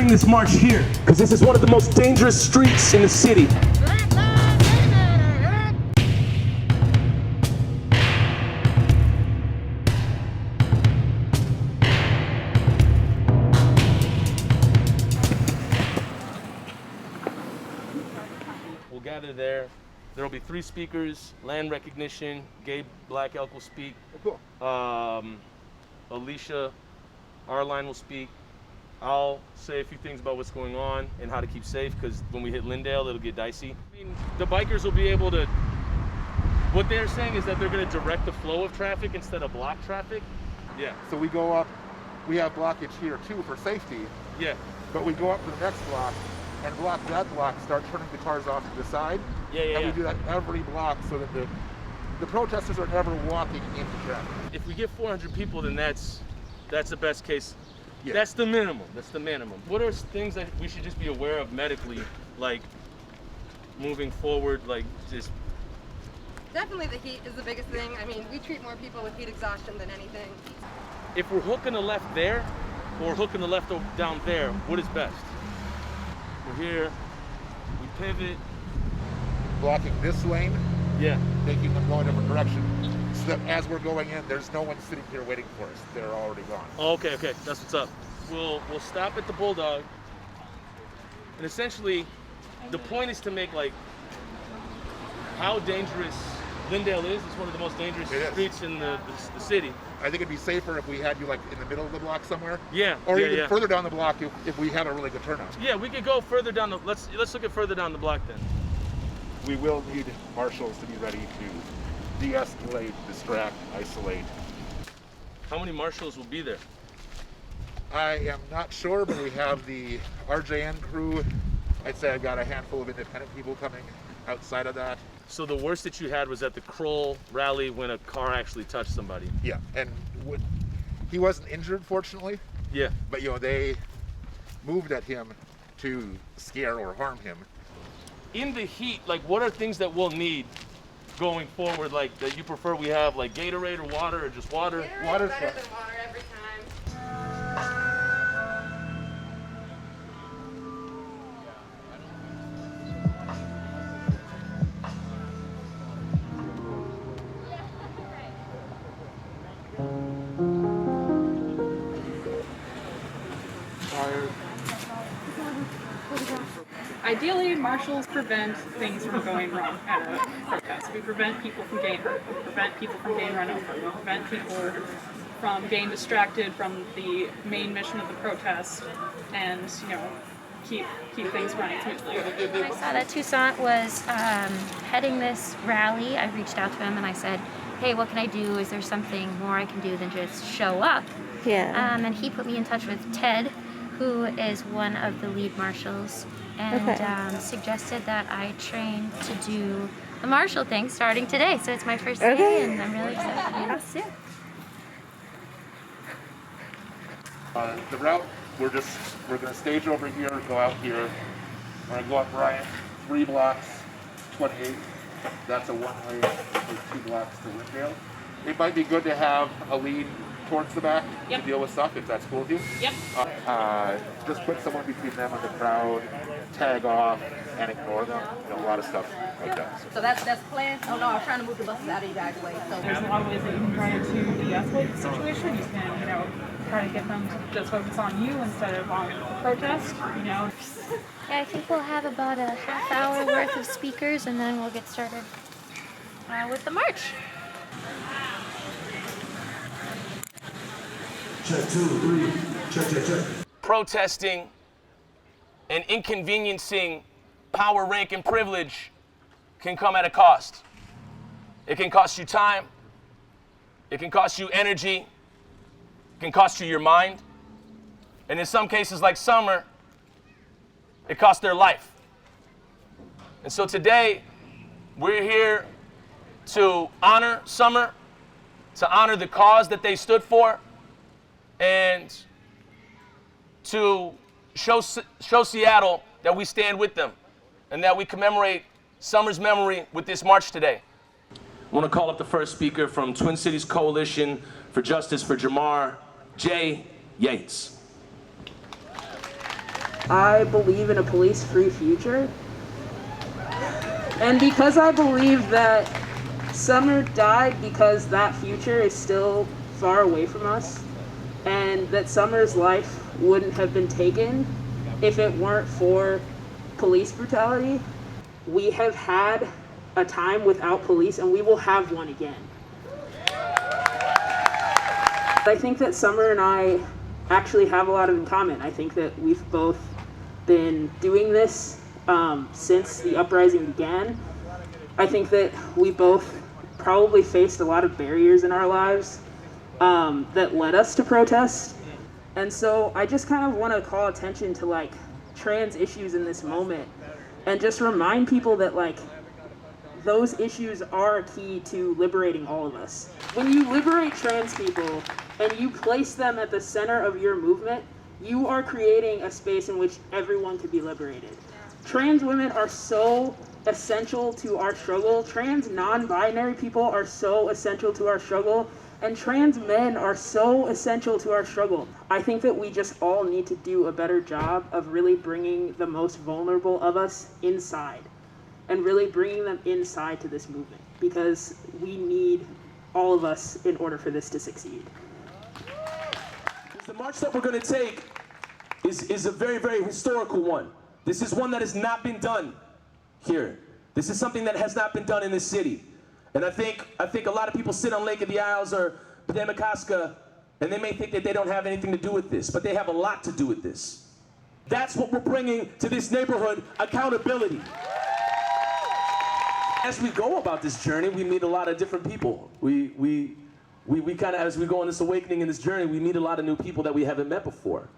this march here because this is one of the most dangerous streets in the city. We'll gather there. There will be 3 speakers, land recognition, Gabe Black Elk will speak. Cool. Alicia Arline will speak. I'll say a few things about what's going on and how to keep safe, because when we hit Lindale, it'll get dicey. I mean, the bikers will be able to, what they're saying is that they're going to direct the flow of traffic instead of block traffic. Yeah. So we go up, we have blockage here too for safety. Yeah. But we go up to the next block and block that block, start turning the cars off to the side. And we do that every block so that the protesters are never walking into traffic. If we get 400 people, then that's the best case. Yeah. That's the minimum. That's the minimum. What are things that we should just be aware of medically, like moving forward, like just? Definitely the heat is the biggest thing. I mean, we treat more people with heat exhaustion than anything. If we're hooking the left there, or hooking the left down there, what is best? We're here, we pivot. Blocking this lane, Yeah. making them go a different direction, so that as we're going in, there's no one sitting here waiting for us. They're already gone. Oh, okay, that's what's up. We'll stop at the Bulldog, and essentially, the point is to make like how dangerous Lindale is. It's one of the most dangerous streets in the city. I think it'd be safer if we had you like in the middle of the block somewhere. Yeah. Or even further down the block if we had a really good turnout. Yeah, we could go further down the. Let's look at further down the block then. We will need marshals to be ready to de-escalate, distract, isolate. How many marshals will be there? I am not sure, but we have the RJN crew. I'd say I've got a handful of independent people coming outside of that. So the worst that you had was at the Kroll rally when a car actually touched somebody. Yeah, and he wasn't injured, fortunately. Yeah. But they moved at him to scare or harm him. In the heat, like what are things that we'll need going forward, like that you prefer we have, like Gatorade or water or just water? Water's better than water every time. Ideally, marshals prevent things from going wrong at a protest. We prevent people from getting hurt. We prevent people from getting run over. We prevent people from getting distracted from the main mission of the protest, and keep things running smoothly. When I saw that Toussaint was heading this rally, I reached out to him and I said, "Hey, what can I do? Is there something more I can do than just show up?" Yeah. And he put me in touch with Ted, who is one of the lead marshals, and suggested that I train to do the marshal thing starting today. So it's my first day, and I'm really excited. The route, we're going to stage over here, go out here. We're going to go up Bryant, 3 blocks, 28. That's a one-way, for 2 blocks to Lindale. It might be good to have a lead towards the back to deal with stuff, if that's cool with you. Yep. Just put someone between them and the crowd, tag off, and ignore them. A lot of stuff like that. So that's planned. Oh no, I was trying to move the buses out of you guys' way. So There's a lot of ways that you can try to de-escalate the situation. You can, try to get them to just focus on you instead of on the protest. Yeah, I think we'll have about a half-hour worth of speakers, and then we'll get started with the march. Check 2, 3. Check. Protesting and inconveniencing power, rank, and privilege can come at a cost. It can cost you time. It can cost you energy. It can cost you your mind. And in some cases, like Summer, it cost their life. And so today, we're here to honor Summer, to honor the cause that they stood for, and to show Seattle that we stand with them and that we commemorate Summer's memory with this march today. I want to call up the first speaker from Twin Cities Coalition for Justice for Jamar, Jay Yates. I believe in a police-free future. And because I believe that Summer died because that future is still far away from us, and that Summer's life wouldn't have been taken if it weren't for police brutality. We have had a time without police, and we will have one again. I think that Summer and I actually have a lot in common. I think that we've both been doing this since the uprising began. I think that we both probably faced a lot of barriers in our lives that led us to protest. And so I just kind of want to call attention to like trans issues in this moment and just remind people that like those issues are key to liberating all of us. When you liberate trans people and you place them at the center of your movement, you are creating a space in which everyone can be liberated. Trans women are so essential to our struggle. Trans non-binary people are so essential to our struggle. And trans men are so essential to our struggle. I think that we just all need to do a better job of really bringing the most vulnerable of us inside and really bringing them inside to this movement, because we need all of us in order for this to succeed. The march that we're going to take is a very, very historical one. This is one that has not been done here. This is something that has not been done in this city. And I think a lot of people sit on Lake of the Isles or Demacaska, and they may think that they don't have anything to do with this, but they have a lot to do with this. That's what we're bringing to this neighborhood, accountability. As we go about this journey, we meet a lot of different people. We kind of, as we go on this awakening in this journey, we meet a lot of new people that we haven't met before.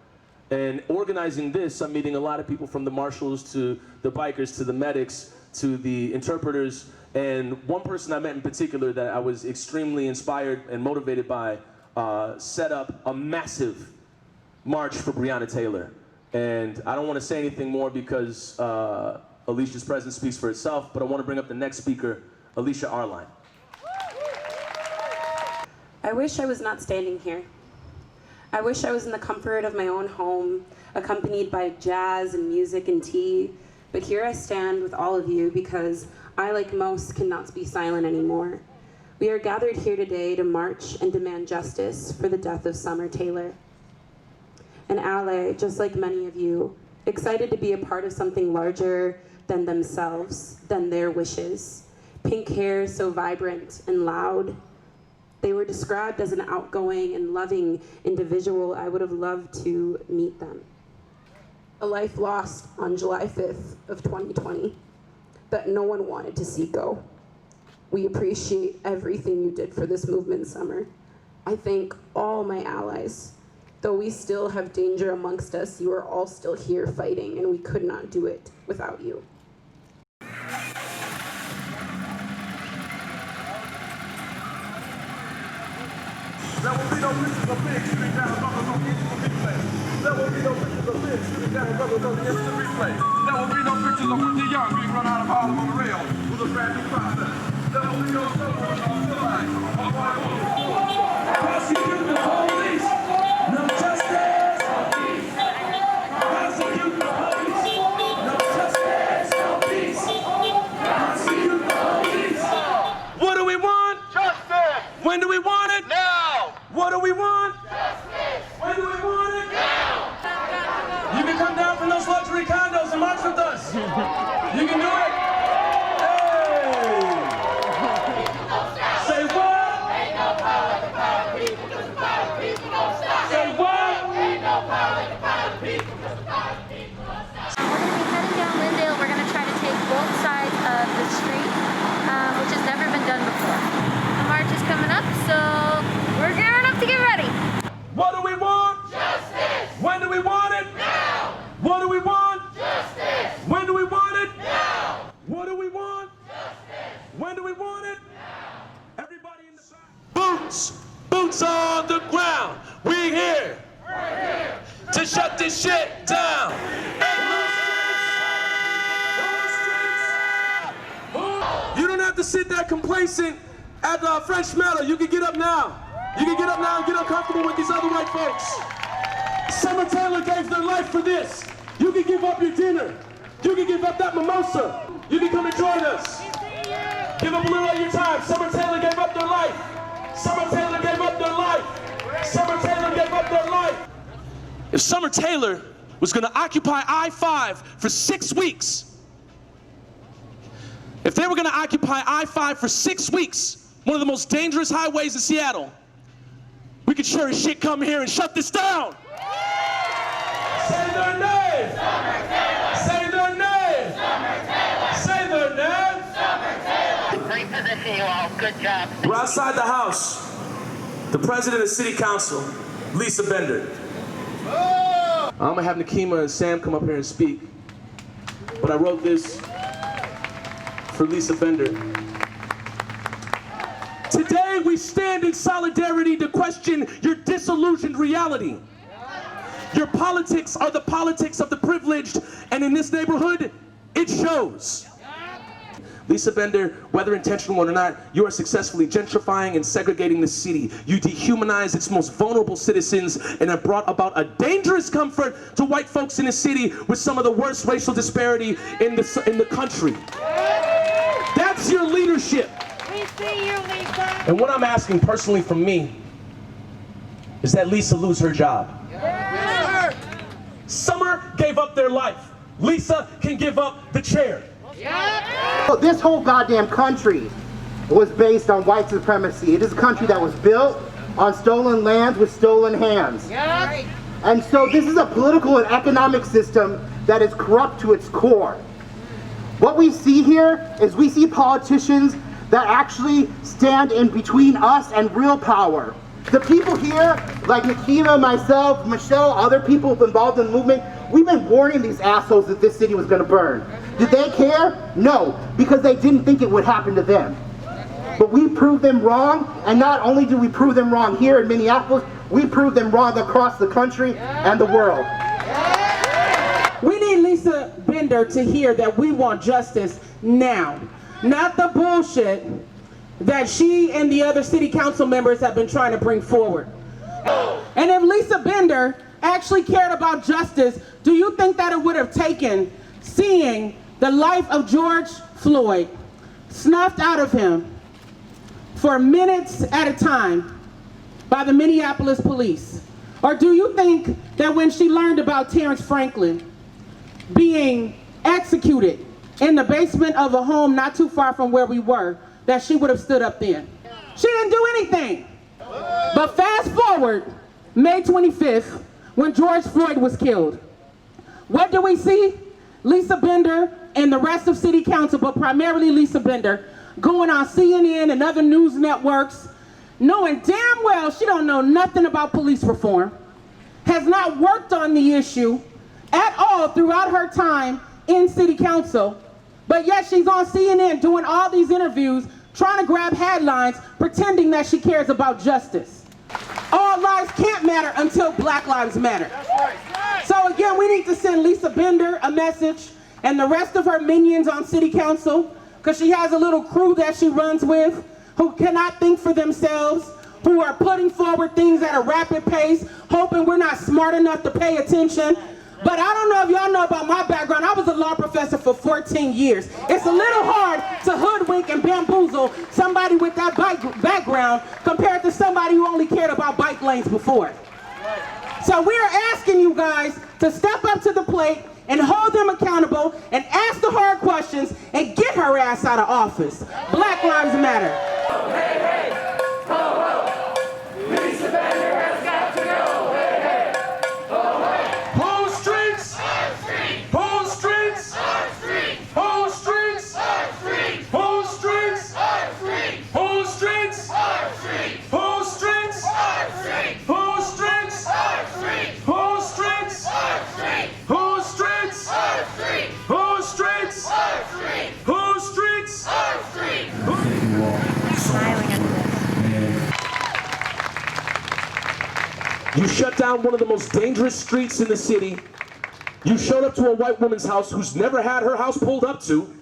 And organizing this, I'm meeting a lot of people from the marshals to the bikers to the medics to the interpreters. And one person I met in particular that I was extremely inspired and motivated by set up a massive march for Breonna Taylor. And I don't want to say anything more because Alicia's presence speaks for itself, but I want to bring up the next speaker, Alicia Arline. I wish I was not standing here. I wish I was in the comfort of my own home, accompanied by jazz and music and tea. But here I stand with all of you because I, like most, cannot be silent anymore. We are gathered here today to march and demand justice for the death of Summer Taylor. An ally, just like many of you, excited to be a part of something larger than themselves, than their wishes. Pink hair so vibrant and loud. They were described as an outgoing and loving individual. I would have loved to meet them. A life lost on July 5th of 2020 that no one wanted to see go. We appreciate everything you did for this movement, Summer. I thank all my allies. Though we still have danger amongst us, you are all still here fighting, and we could not do it without you. There will be no pictures of pigs shooting down brothers on the instant replay. There will be no pictures of pigs shooting down brothers on the instant replay. There will be no pictures of Whitney Young being run out of Harlem on the rail with a brand new process. There will be no someone on the line. Prosecute the police. No justice. Prosecute the police. No justice. No peace. Prosecute the police. What do we want? Justice. When do we want it? Now. What do we want? Justice. When do we want it? Now. You can come down from those luxury condos and march with us. You can do it. Hey! Say what? Ain't no power like the power of people, 'cause the power of people don't stop. Say what? Ain't no power like the power of people, 'cause the power of people don't stop. We're going to be heading down Lyndale. We're going to try to take both sides of the street, which has never been done before. The march is coming up, so we're gearing up to get ready. What do we want? Justice. When do we want it? Now. What do we want? Justice. When do we want it? Now. What do we want? Justice. When do we want it? Now. Everybody in the back. Boots on the ground. We here. We're here. To shut this shit down. You don't have to sit there complacent at the French Meadow. You can get up now. You can get up now and get uncomfortable with these other white folks. Summer Taylor gave their life for this. You can give up your dinner. You can give up that mimosa. You can come and join us. Give up a little of your time. Summer Taylor gave up their life. Summer Taylor gave up their life. Summer Taylor gave up their life. If Summer Taylor was going to occupy I-5 for 6 weeks, if they were going to occupy I-5 for 6 weeks, one of the most dangerous highways in Seattle, we could sure as shit come here and shut this down. Say their name. Summer Taylor. Say their name. Summer Taylor. Say their name. Summer Taylor. Great position, you all. Good job. We're outside the House. The President of City Council, Lisa Bender. I'm gonna have Nakima and Sam come up here and speak, but I wrote this for Lisa Bender. Today we stand in solidarity to question your disillusioned reality. Your politics are the politics of the privileged, and in this neighborhood, it shows. Lisa Bender, whether intentional or not, you are successfully gentrifying and segregating the city. You dehumanize its most vulnerable citizens and have brought about a dangerous comfort to white folks in the city with some of the worst racial disparity in the country. That's your leadership. We see you, Lisa. And what I'm asking personally from me is that Lisa lose her job. Yeah. Summer gave up their life. Lisa can give up the chair. Yeah. This whole goddamn country was based on white supremacy. It is a country that was built on stolen lands with stolen hands. Yeah. And so this is a political and economic system that is corrupt to its core. What we see here is we see politicians that actually stand in between us and real power. The people here, like Nakima, myself, Michelle, other people involved in the movement, we've been warning these assholes that this city was going to burn. Did they care? No, because they didn't think it would happen to them. But we proved them wrong, and not only did we prove them wrong here in Minneapolis, we proved them wrong across the country and the world. We need Lisa Bender to hear that we want justice now, not the bullshit that she and the other city council members have been trying to bring forward. And if Lisa Bender actually cared about justice, do you think that it would have taken seeing the life of George Floyd snuffed out of him for minutes at a time by the Minneapolis police? Or do you think that when she learned about Terrence Franklin being executed in the basement of a home not too far from where we were, that she would have stood up then? She didn't do anything. But fast forward, May 25th, when George Floyd was killed. What do we see? Lisa Bender and the rest of City Council, but primarily Lisa Bender, going on CNN and other news networks, knowing damn well she don't know nothing about police reform, has not worked on the issue at all throughout her time in City Council, but yet she's on CNN doing all these interviews, trying to grab headlines, pretending that she cares about justice. All lives can't matter until Black lives matter. So again, we need to send Lisa Bender a message and the rest of her minions on City Council, because she has a little crew that she runs with who cannot think for themselves, who are putting forward things at a rapid pace, hoping we're not smart enough to pay attention. But I don't know if y'all know about my background. I was a law professor for 14 years. It's a little hard to hoodwink and bamboozle somebody with that background compared to somebody who only cared about bike lanes before. So we are asking you guys to step up to the plate and hold them accountable and ask the hard questions and get her ass out of office. Black Lives Matter. Hey, hey, ho, ho. Lisa Bender has got to go. Hey, hey, ho, ho. Whose streets? Our street. Whose streets? Our street. Whose streets? Our street. Whose streets? Our street. Whose streets? Our street. Whose streets? Our street. Whose streets? Our street. Whose streets? Our street. Whose streets? Our street. Whose streets? Our street. Whose streets? Our street. Smiling at this. You shut down one of the most dangerous streets in the city. You showed up to a white woman's house who's never had her house pulled up to.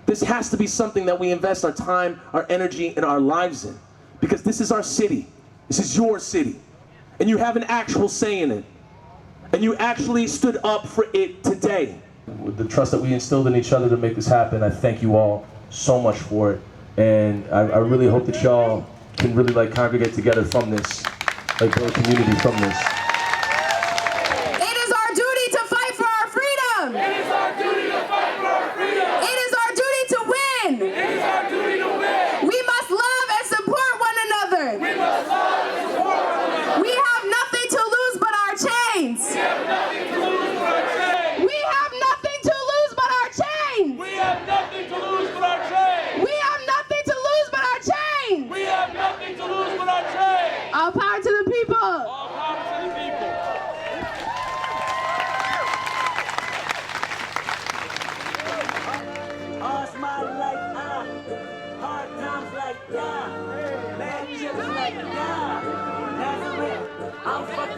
This has to be something that we invest our time, our energy, and our lives in. Because this is our city. This is your city. And you have an actual say in it. and you actually stood up for it today. With the trust that we instilled in each other to make this happen, I thank you all so much for it. And I really hope that y'all can really like congregate together from this, like build a community from this. It is our duty to fight for our freedom. It is our duty to fight for our freedom. It is our duty to win. It is our duty to win. We must love and support one another. We must love and support one another. We have nothing to lose but our chains. We have nothing to lose but our chains. We have nothing to lose but our chains. We have nothing to lose but our chains. We have nothing to lose but our chains. We have nothing to lose but our chains. All power to the people. All power to the people. All smile like hard times like bad chips like that's it. I'm fucking